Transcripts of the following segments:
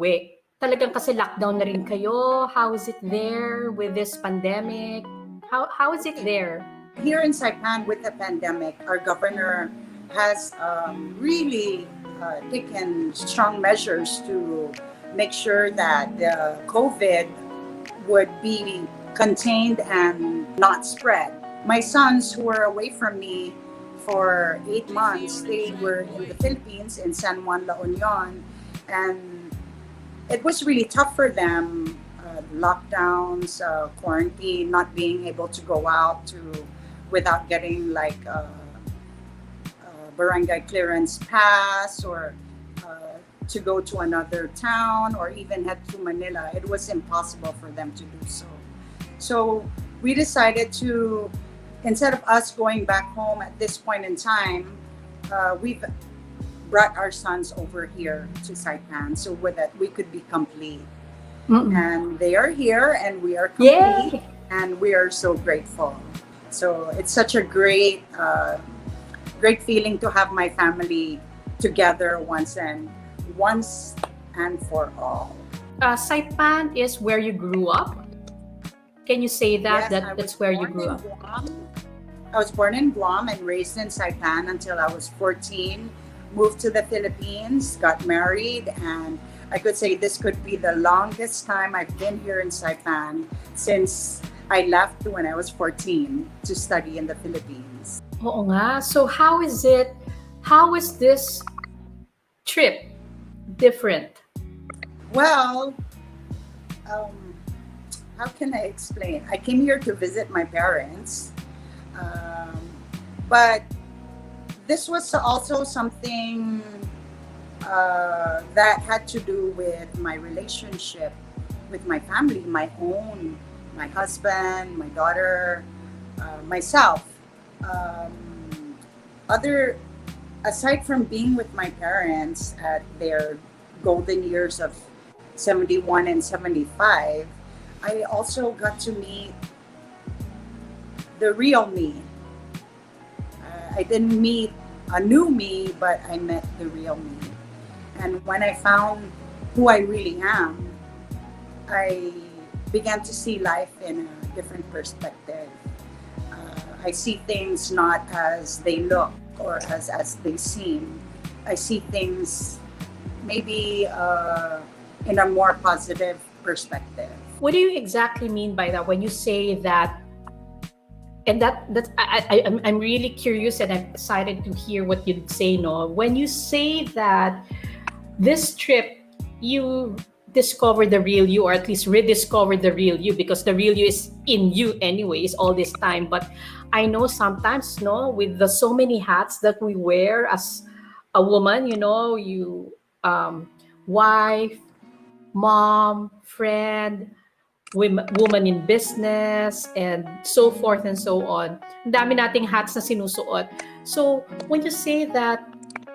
umuwi. Talagang kasi lockdown na rin kayo. How is it there with this pandemic? How is it there? Here in Saipan with the pandemic, our governor has really taken strong measures to make sure that the COVID would be contained and not spread. My sons who were away from me for 8 months, they were in the Philippines, in San Juan, La Union, and it was really tough for them. Lockdowns, quarantine, not being able to go out without getting like a barangay clearance pass or to go to another town or even head to Manila. It was impossible for them to do so. So we decided to, instead of us going back home at this point in time, we've brought our sons over here to Saipan so that we could be complete. And they are here and we are complete. Yay! And we are so grateful. So it's such a great feeling to have my family together once and for all. Saipan is where you grew up. Can you say that? Yes, That's where you grew up. I was born in Guam and raised in Saipan until I was 14. Moved to the Philippines, got married, and I could say this could be the longest time I've been here in Saipan since I left when I was 14 to study in the Philippines. Oo nga. So how is it? How is this trip different? Well, how can I explain? I came here to visit my parents, but this was also something that had to do with my relationship with my family, my husband, my daughter, myself. Aside from being with my parents at their golden years of 71 and 75, I also got to meet the real me. I didn't meet a new me, but I met the real me. And when I found who I really am, I began to see life in a different perspective. I see things not as they look or as they seem. I see things maybe in a more positive perspective. What do you exactly mean by that when you say that? And I'm really curious and I'm excited to hear what you'd say, no? When you say that this trip, you discovered the real you, or at least rediscovered the real you, because the real you is in you anyways all this time. But I know sometimes, no, with the so many hats that we wear as a woman, you wife, mom, friend, woman in business, and so forth and so on. Ang dami nating hats na sinusuot. So when you say that,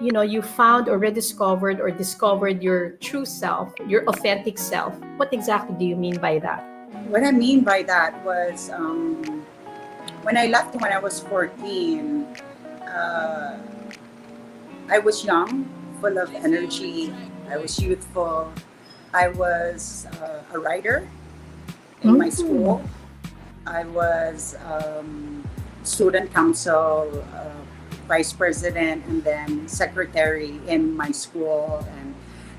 you found or rediscovered or discovered your true self, your authentic self, what exactly do you mean by that? What I mean by that was when I left when I was 14, I was young, full of energy. I was youthful. I was a writer in my school. I was student council, vice president, and then secretary in my school. And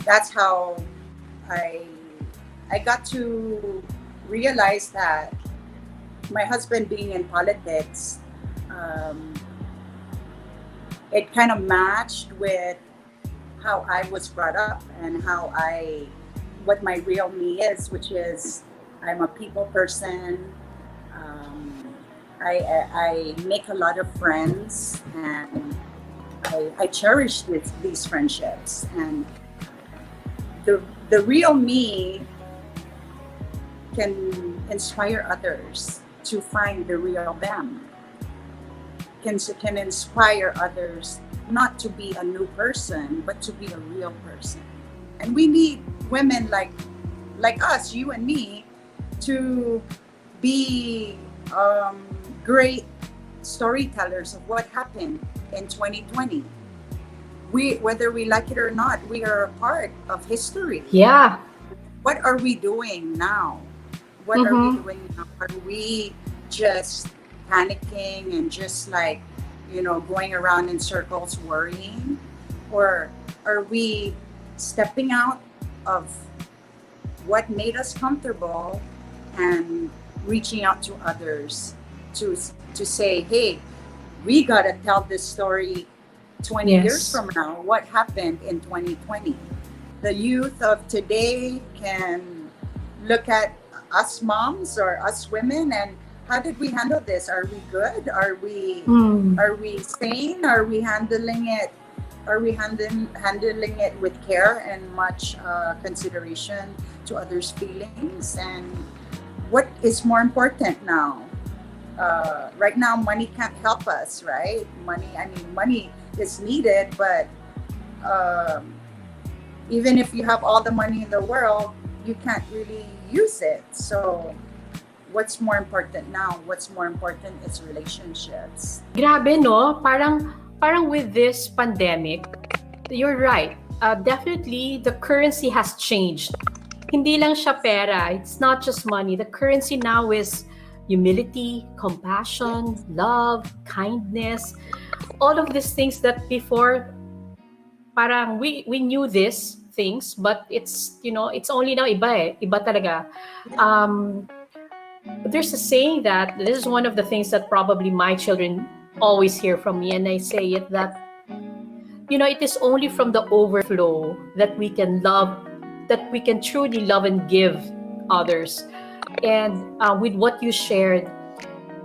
that's how I got to realize that my husband being in politics, it kind of matched with how I was brought up and what my real me is, which is I'm a people person. I make a lot of friends, and I cherish these friendships. And the real me can inspire others to find the real them. Can inspire others not to be a new person, but to be a real person. And we need women like us, you and me, to be great storytellers of what happened in 2020. We, whether we like it or not, we are a part of history. Yeah. What are we doing now? What are we Mm-hmm. doing now? Are we just panicking and just like, going around in circles worrying? Or are we stepping out of what made us comfortable and reaching out to others to to say, hey, we got to tell this story 20 years Yes. from now. What happened in 2020? The youth of today can look at us moms or us women and how did we handle this? Are we good? Mm. Are we sane? Are we handling it? Are we handling it with care and much consideration to others' feelings? And what is more important now? Right now, money can't help us, right? Money is needed, but um, even if you have all the money in the world, you can't really use it. So, what's more important now? What's more important is relationships. Grabe, no? Parang with this pandemic, you're right. Definitely, the currency has changed. Hindi lang siya pera. It's not just money. The currency now is humility, compassion, Yes. love, kindness. All of these things that before, parang we knew these things, but it's only now iba eh. Iba talaga. Um, there's a saying that this is one of the things that probably my children always hear from me, and I say it that it is only from the overflow that we can love, that we can truly love and give others. And with what you shared,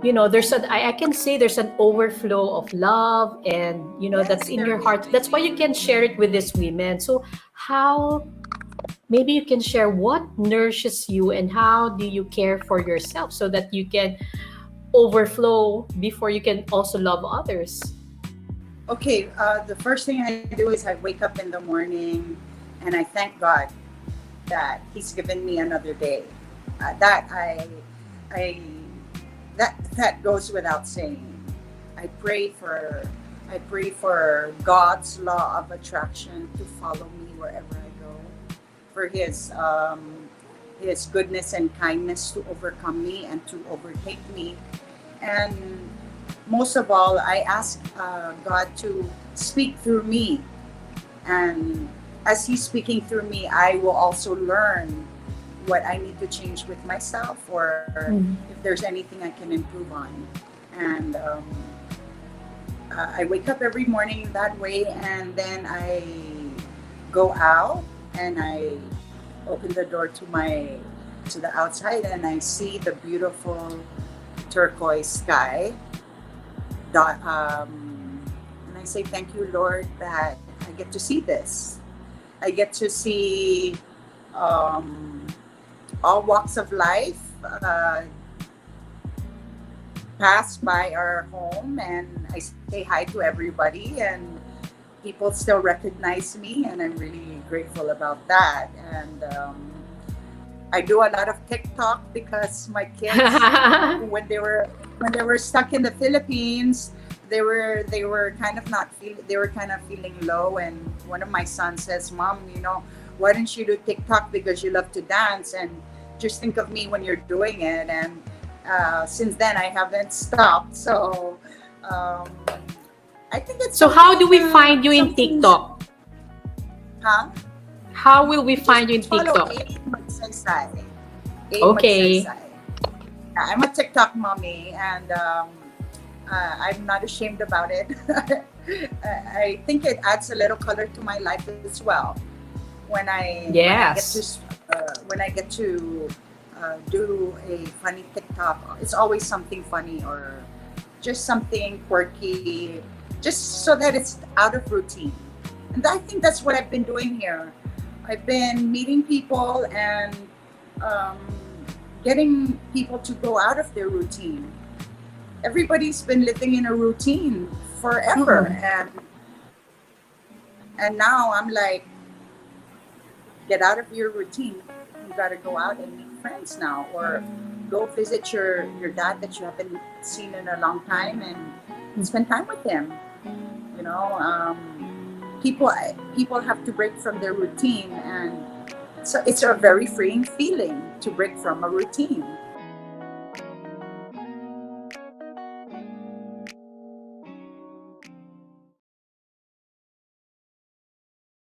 I can say there's an overflow of love, and that's Yes, in there your is. heart. That's why you can share it with these women. So how, maybe you can share what nourishes you and how do you care for yourself so that you can overflow before you can also love others. Okay, the first thing I do is I wake up in the morning and I thank God that He's given me another day. That I that goes without saying. I pray for I pray for God's law of attraction to follow me wherever I go, for His goodness and kindness to overcome me and to overtake me, and most of all, I ask God to speak through me, and as He's speaking through me, I will also learn what I need to change with myself, or Mm. if there's anything I can improve on. And I wake up every morning that way, and then I go out and I open the door to the outside, and I see the beautiful turquoise sky. And I say thank you, Lord, that I get to see this. I get to see um, all walks of life pass by our home, and I say hi to everybody, and people still recognize me, and I'm really grateful about that. And I do a lot of TikTok because my kids, when they were stuck in the Philippines, they were kind of not feel they were kind of feeling low, and one of my sons says, "Mom, why don't you do TikTok because you love to dance, and just think of me when you're doing it." And since then, I haven't stopped. So um, I think it's So how do we find you in something that, TikTok? huh? How will we Just find you in follow TikTok? A Magsaysay. A Okay. Magsaysay. I'm a TikTok mommy, and I'm not ashamed about it. I think it adds a little color to my life as well. Yes. When I get to do a funny TikTok, it's always something funny or just something quirky, just so that it's out of routine. And I think that's what I've been doing here. I've been meeting people and um, getting people to go out of their routine. Everybody's been living in a routine forever, Mm-mm. and now I'm like, get out of your routine. You got to go out and meet friends now, or go visit your dad that you haven't seen in a long time and spend time with him. You know, people have to break from their routine, and so it's a very freeing feeling to break from a routine.